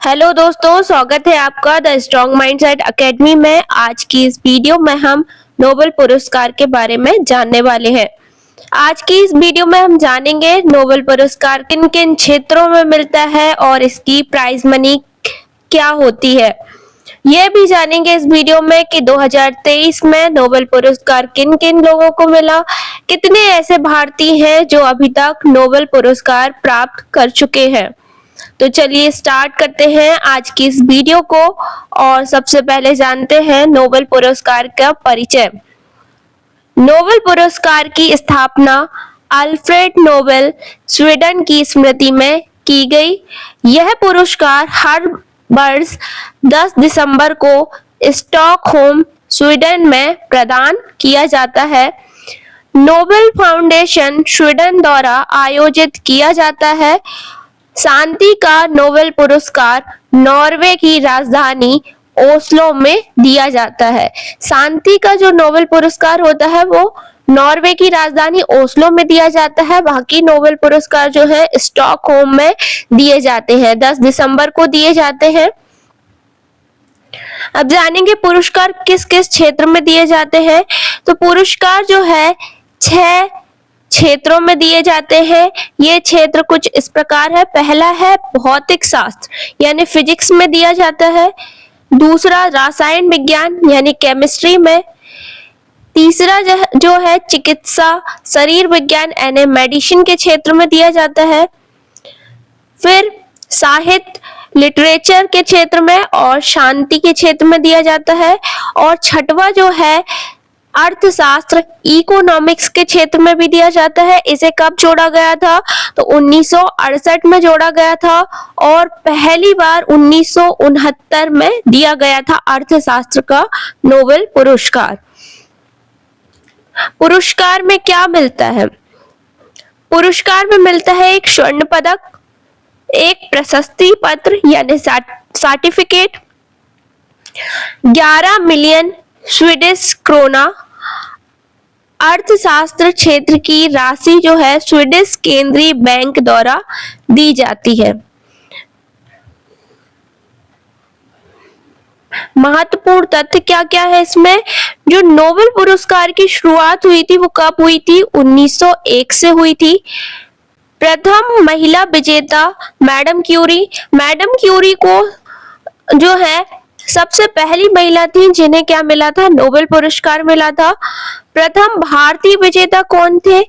Hello दोस्तों, स्वागत है आपका द स्ट्रॉन्ग माइंडसेट एकेडमी में। आज की इस वीडियो में हम नोबेल पुरस्कार के बारे में जानने वाले हैं। आज की इस वीडियो में हम जानेंगे नोबेल पुरस्कार किन किन क्षेत्रों में मिलता है और इसकी प्राइज मनी क्या होती है। यह भी जानेंगे इस वीडियो में कि 2023 में नोबेल पुरस्कार किन किन लोगों को मिला, कितने ऐसे भारतीय हैं जो अभी तक नोबेल पुरस्कार प्राप्त कर चुके हैं। तो चलिए स्टार्ट करते हैं आज की इस वीडियो को और सबसे पहले जानते हैं नोबेल पुरस्कार का परिचय। नोबेल पुरस्कार की स्थापना अल्फ्रेड नोबेल स्वीडन की स्मृति में की गई। यह पुरस्कार हर वर्ष 10 दिसंबर को स्टॉकहोम स्वीडन में प्रदान किया जाता है। नोबेल फाउंडेशन स्वीडन द्वारा आयोजित किया जाता है। शांति का नोबेल पुरस्कार नॉर्वे की राजधानी ओस्लो में दिया जाता है। शांति का जो नोबेल पुरस्कार होता है वो नॉर्वे की राजधानी ओस्लो में दिया जाता है। बाकी नोबेल पुरस्कार जो है स्टॉकहोम में दिए जाते हैं, 10 दिसंबर को दिए जाते हैं। अब जानेंगे पुरस्कार किस किस क्षेत्र में दिए जाते हैं। तो पुरस्कार जो है 6 क्षेत्रों में दिए जाते हैं। ये क्षेत्र कुछ इस प्रकार है। पहला है भौतिक शास्त्र यानी फिजिक्स में दिया जाता है। दूसरा रसायन विज्ञान यानी केमिस्ट्री में। तीसरा जो है चिकित्सा शरीर विज्ञान यानी मेडिसिन के क्षेत्र में दिया जाता है। फिर साहित्य लिटरेचर के क्षेत्र में और शांति के क्षेत्र में दिया जाता है। और छठवां जो है अर्थशास्त्र इकोनॉमिक्स के क्षेत्र में भी दिया जाता है। इसे कब जोड़ा गया था? तो 1968 में जोड़ा गया था और पहली बार 1969 में दिया गया था अर्थशास्त्र का नोबेल पुरस्कार। पुरस्कार में क्या मिलता है? पुरस्कार में मिलता है एक स्वर्ण पदक, एक प्रशस्ति पत्र यानी सर्टिफिकेट, 11 मिलियन स्वीडिश क्रोना। अर्थशास्त्र क्षेत्र की राशि जो है स्वीडिश केंद्रीय बैंक द्वारा दी जाती है। महत्वपूर्ण तथ्य क्या क्या है इसमें? जो नोबेल पुरस्कार की शुरुआत हुई थी वो कब हुई थी? 1901 से हुई थी। प्रथम महिला विजेता मैडम क्यूरी। मैडम क्यूरी को जो है सबसे पहली महिला थी जिन्हें क्या मिला था? नोबेल पुरस्कार मिला था। प्रथम भारतीय विजेता कौन थे?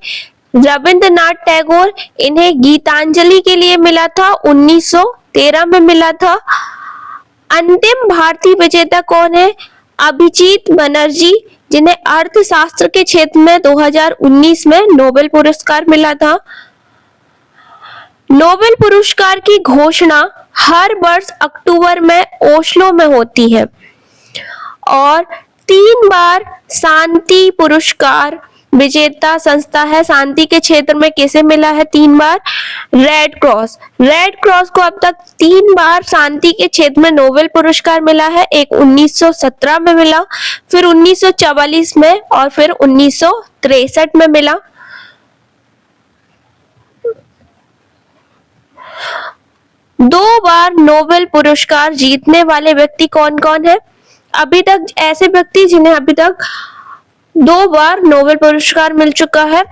रविंद्रनाथ टैगोर। इन्हें गीतांजलि के लिए मिला था, 1913 में मिला था। अंतिम भारतीय विजेता कौन है? अभिजीत बनर्जी, जिन्हें अर्थशास्त्र के क्षेत्र में 2019 में नोबेल पुरस्कार मिला था। नोबेल पुरस्कार की घोषणा हर वर्ष अक्टूबर में ओस्लो में होती है और 3 बार शांति पुरस्कार विजेता संस्था है। शांति के क्षेत्र में किसे मिला है 3 बार? Red cross. रेड क्रॉस को अब तक 3 बार शांति के क्षेत्र में नोबेल पुरस्कार मिला है। एक 1917 में मिला, फिर 1944 में और फिर 1963 में मिला। दो बार नोबेल पुरस्कार जीतने वाले व्यक्ति कौन कौन है? अभी तक ऐसे व्यक्ति जिन्हें अभी तक 2 बार नोबेल पुरस्कार मिल चुका है।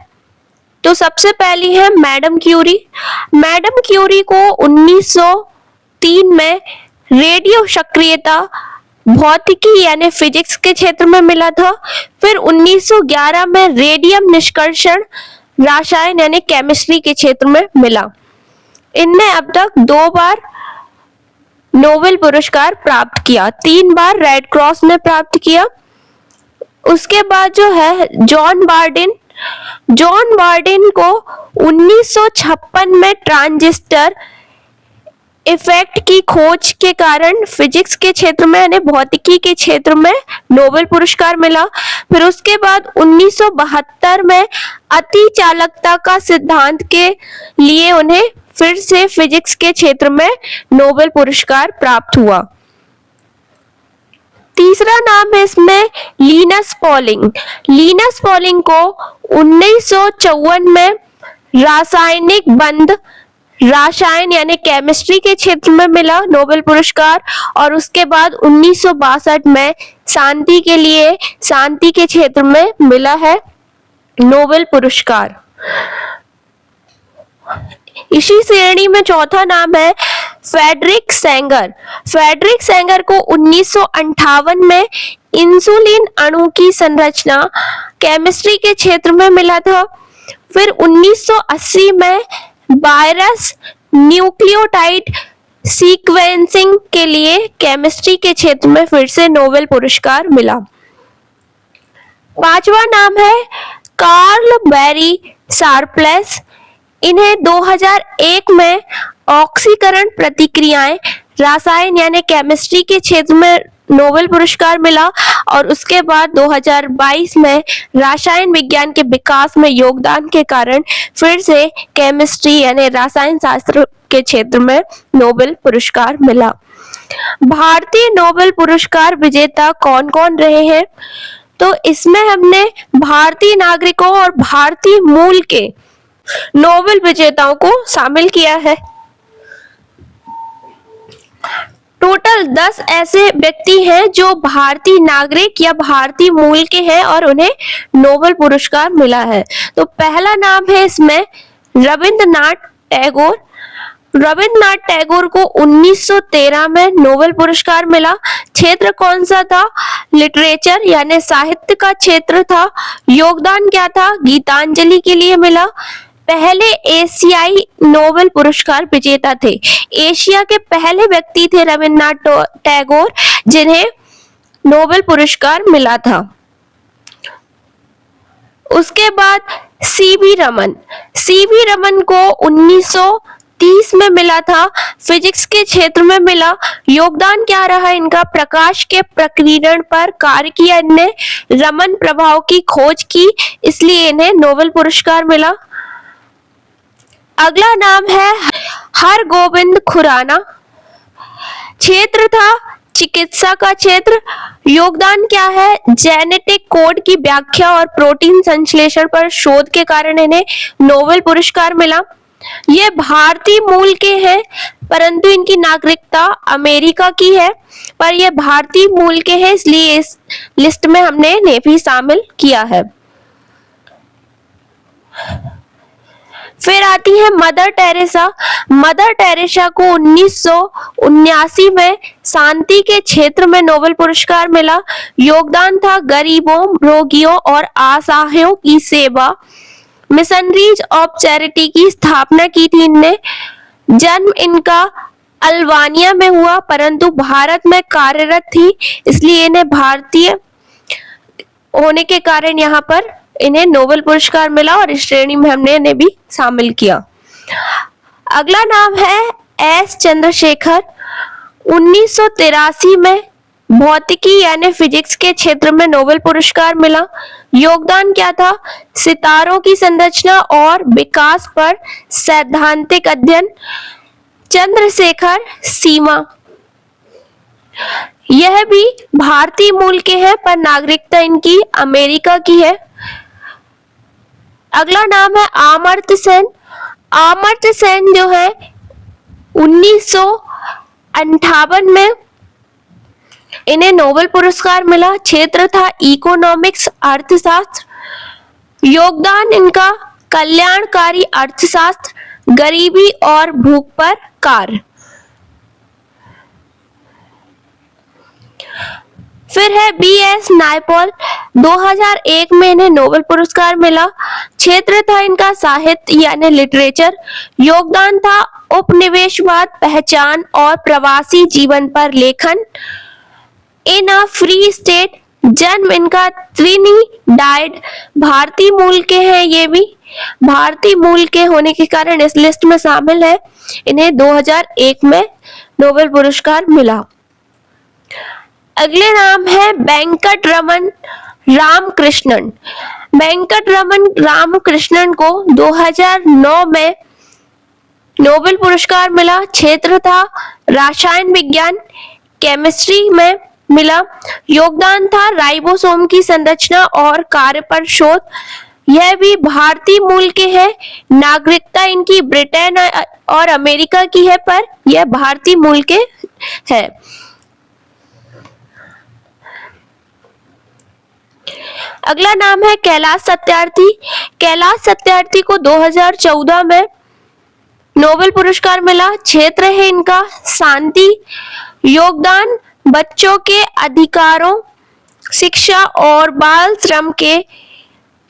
तो सबसे पहली है मैडम क्यूरी। मैडम क्यूरी को 1903 में रेडियो सक्रियता भौतिकी यानी फिजिक्स के क्षेत्र में मिला था। फिर 1911 में रेडियम निष्कर्षण रसायन यानी केमिस्ट्री के क्षेत्र में मिला। इनने अब तक 2 बार नोबेल पुरस्कार प्राप्त किया, 3 बार रेड क्रॉस ने प्राप्त किया। उसके बाद जो है जॉन बार्डिन। जॉन बार्डिन को 1956 में ट्रांजिस्टर इफेक्ट की खोज के कारण फिजिक्स के क्षेत्र में यानी भौतिकी के क्षेत्र में नोबेल पुरस्कार मिला। फिर उसके बाद 1972 में अति चालकता का सिद्धांत के लिए उन्हें फिर से फिजिक्स के क्षेत्र में नोबेल पुरस्कार प्राप्त हुआ। तीसरा नाम है इसमें लिनस पॉलिंग। लिनस पॉलिंग को 1954 में रासायनिक बंध रसायन यानी केमिस्ट्री के क्षेत्र में मिला नोबेल पुरस्कार। और उसके बाद 1962 में शांति के क्षेत्र में मिला है नोबेल पुरस्कार। इसी श्रेणी में चौथा नाम है फ्रेडरिक सेंगर। फ्रेडरिक सेंगर को 1958 में इंसुलिन अणु की संरचना केमिस्ट्री के क्षेत्र में मिला था। फिर 1980 में वायरस न्यूक्लियोटाइड सीक्वेंसिंग के लिए केमिस्ट्री के क्षेत्र में फिर से नोबेल पुरस्कार मिला। पांचवा नाम है कार्ल बैरी शार्प्लेस। इन्हें 2001 में ऑक्सीकरण प्रतिक्रियाएं रसायन यानी केमिस्ट्री के क्षेत्र में नोबेल पुरस्कार मिला। और उसके बाद 2022 में रसायन विज्ञान के विकास में योगदान के कारण फिर से केमिस्ट्री यानी रसायन शास्त्र के क्षेत्र में नोबेल पुरस्कार मिला। भारतीय नोबेल पुरस्कार विजेता कौन कौन रहे हैं? तो इसमें हमने भारतीय नागरिकों और भारतीय मूल के नोबेल विजेताओं को शामिल किया है। टोटल 10 ऐसे व्यक्ति हैं जो भारतीय नागरिक या भारतीय मूल के हैं और उन्हें नोबेल पुरस्कार मिला है। तो पहला नाम है इसमें रविंद्रनाथ टैगोर। रविंद्रनाथ टैगोर को 1913 में नोबेल पुरस्कार मिला। क्षेत्र कौन सा था? लिटरेचर यानी साहित्य का क्षेत्र था। योगदान क्या था? गीतांजलि के लिए मिला। पहले एशियाई नोबेल पुरस्कार विजेता थे। एशिया के पहले व्यक्ति थे रविंद्रनाथ टैगोर जिन्हें नोबेल पुरस्कार मिला था। उसके बाद सीवी रमन। सीवी रमन को 1930 में मिला था। फिजिक्स के क्षेत्र में मिला। योगदान क्या रहा इनका? प्रकाश के प्रकीर्णन पर कार्य किया इनने, रमन प्रभाव की खोज की, इसलिए इन्हें नोबेल पुरस्कार मिला। अगला नाम है हरगोविंद खुराना। क्षेत्र था चिकित्सा का क्षेत्र। योगदान क्या है? जेनेटिक कोड की व्याख्या और प्रोटीन संश्लेषण पर शोध के कारण इन्हें नोबेल पुरस्कार मिला। ये भारतीय मूल के हैं परंतु इनकी नागरिकता अमेरिका की है, पर ये भारतीय मूल के हैं इसलिए इस लिस्ट में हमने इन्हें भी शामिल किया है। फिर आती है मदर टेरेसा। मदर टेरेसा को 1979 में शांति के क्षेत्र में नोबेल पुरस्कार मिला। योगदान था गरीबों, रोगियों और असहायों की सेवा। मिशनरीज ऑफ चैरिटी की स्थापना की थी इनने। जन्म इनका अल्बानिया में हुआ परंतु भारत में कार्यरत थी, इसलिए इन्हें भारतीय होने के कारण यहाँ पर इन्हें नोबेल पुरस्कार मिला और इस श्रेणी में हमने इन्हें भी शामिल किया। अगला नाम है एस चंद्रशेखर। 1983 में भौतिकी यानी फिजिक्स के क्षेत्र में नोबेल पुरस्कार मिला। योगदान क्या था? सितारों की संरचना और विकास पर सैद्धांतिक अध्ययन। चंद्रशेखर सीमा यह भी भारतीय मूल के हैं पर नागरिकता इनकी अमेरिका की है। अगला नाम है अमर्त्य सेन। अमर्त्य सेन जो है 1958 में इन्हें नोबेल पुरस्कार मिला। क्षेत्र था इकोनॉमिक्स अर्थशास्त्र। योगदान इनका कल्याणकारी अर्थशास्त्र, गरीबी और भूख पर कार्य। फिर है बी.एस. नायपॉल। 2001 में इन्हें नोबेल पुरस्कार मिला। क्षेत्र था इनका साहित्य यानी लिटरेचर। योगदान था उपनिवेशवाद, पहचान और प्रवासी जीवन पर लेखन। इन अ फ्री स्टेट। जन्म इनका ट्रिनिडाद। भारतीय मूल के हैं, ये भी भारतीय मूल के होने के कारण इस लिस्ट में शामिल है। इन्हें 2001 में नोबेल पुरस्कार मिला। अगले नाम है वेंकट रमन रामकृष्णन। वेंकट रमन रामकृष्णन को 2009 में नोबेल पुरस्कार मिला। क्षेत्र था रसायन विज्ञान, केमिस्ट्री में मिला। योगदान था राइबोसोम की संरचना और कार्य पर शोध। यह भी भारतीय मूल के हैं। नागरिकता इनकी ब्रिटेन और अमेरिका की है, पर यह भारतीय मूल के है। अगला नाम है कैलाश सत्यार्थी। कैलाश सत्यार्थी को 2014 में नोबेल पुरस्कार मिला। क्षेत्र है इनका शांति, योगदान बच्चों के अधिकारों, शिक्षा और बाल श्रम के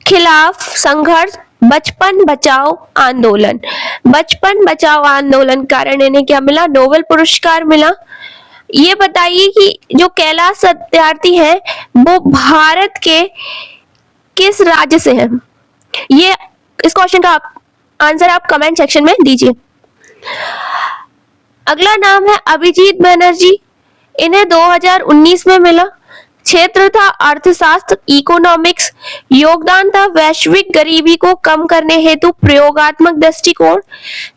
खिलाफ संघर्ष, बचपन बचाओ आंदोलन। बचपन बचाओ आंदोलन कारण इन्हें क्या मिला? नोबेल पुरस्कार मिला। ये बताइए कि जो कैलाश सत्यार्थी है वो भारत के किस राज्य से है? ये इस क्वेश्चन का आंसर आप कमेंट सेक्शन में दीजिए। अगला नाम है अभिजीत बनर्जी। इन्हें 2019 में मिला। क्षेत्र था अर्थशास्त्र, इकोनॉमिक्स। योगदान था वैश्विक गरीबी को कम करने हेतु प्रयोगात्मक दृष्टिकोण।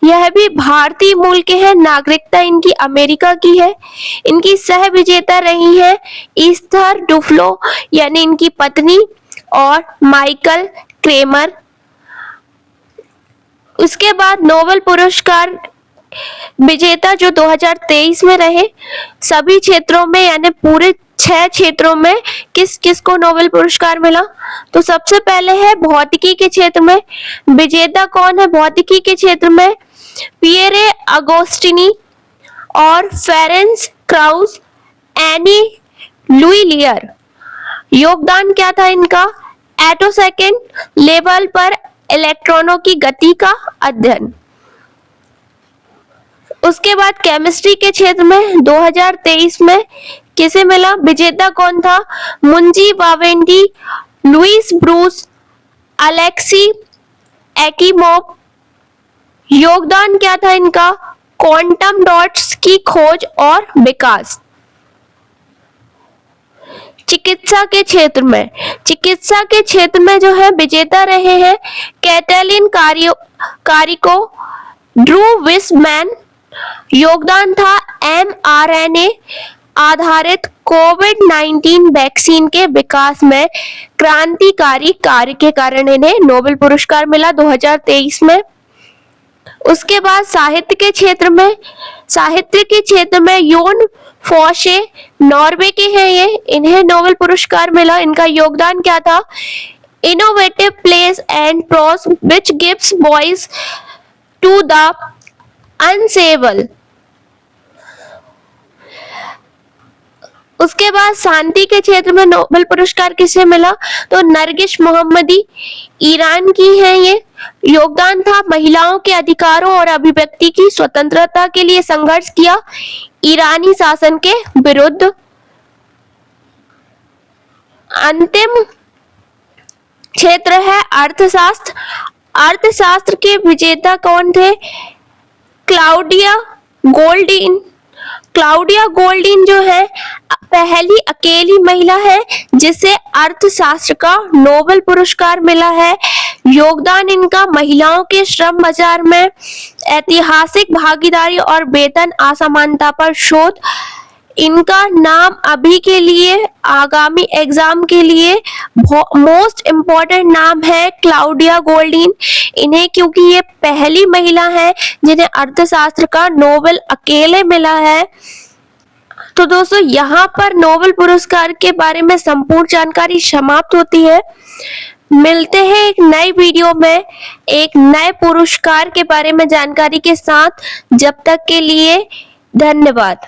यह भी भारतीय मूल के हैं। नागरिकता इनकी अमेरिका की है। इनकी सह विजेता रही है ईस्थर डुफ्लो यानी इनकी पत्नी और माइकल क्रेमर। उसके बाद नोबेल पुरस्कार विजेता जो 2023 में रहे सभी क्षेत्रों में यानी पूरे 6 क्षेत्रों में किस किस को नोबेल पुरस्कार मिला? तो सबसे पहले है भौतिकी के क्षेत्र में। विजेता कौन है भौतिकी के क्षेत्र में? पियरे अगोस्टिनी और फेरेंस क्राउस, एनी लुइलियर। योगदान क्या था इनका? एटोसेकेंड लेवल पर इलेक्ट्रॉनों की गति का अध्ययन। उसके बाद केमिस्ट्री के क्षेत्र में 2023 में किसे मिला? विजेता कौन था? मुंजी वावेंडी, लुइस ब्रूस, अलेक्सी एकिमोव। योगदान क्या था इनका? क्वांटम डॉट्स की खोज और विकास। चिकित्सा के क्षेत्र में जो है विजेता रहे हैं कैटलिन कारिको, ड्रू विसमैन। योगदान था mRNA आधारित कोविड-19 वैक्सीन के विकास में क्रांतिकारी कार्य के कारण इन्हें नोबेल पुरस्कार मिला 2023 में। उसके बाद साहित्य के क्षेत्र में योन फोशे नॉर्वे के हैं ये, इन्हें नोबेल पुरस्कार मिला। इनका योगदान क्या था? Innovative plays and prose which gives voice to the unsayable. उसके बाद शांति के क्षेत्र में नोबेल पुरस्कार किसे मिला? तो नरगिस मोहम्मदी, ईरान की हैं ये। योगदान था महिलाओं के अधिकारों और अभिव्यक्ति की स्वतंत्रता के लिए संघर्ष किया ईरानी शासन के विरुद्ध। अंतिम क्षेत्र है अर्थशास्त्र। अर्थशास्त्र के विजेता कौन थे? क्लाउडिया गोल्डीन जो है पहली अकेली महिला है जिसे अर्थशास्त्र का नोबेल पुरस्कार मिला है। योगदान इनका महिलाओं के श्रम बाजार में ऐतिहासिक भागीदारी और वेतन असमानता पर शोध। इनका नाम अभी के लिए आगामी एग्जाम के लिए मोस्ट इम्पोर्टेंट नाम है क्लाउडिया गोल्डीन। इन्हें क्योंकि ये पहली महिला है जिन्हें अर्थशास्त्र का नोबेल अकेले मिला है। तो दोस्तों यहाँ पर नोबेल पुरस्कार के बारे में संपूर्ण जानकारी समाप्त होती है। मिलते हैं एक नई वीडियो में एक नए पुरस्कार के बारे में जानकारी के साथ। जब तक के लिए धन्यवाद।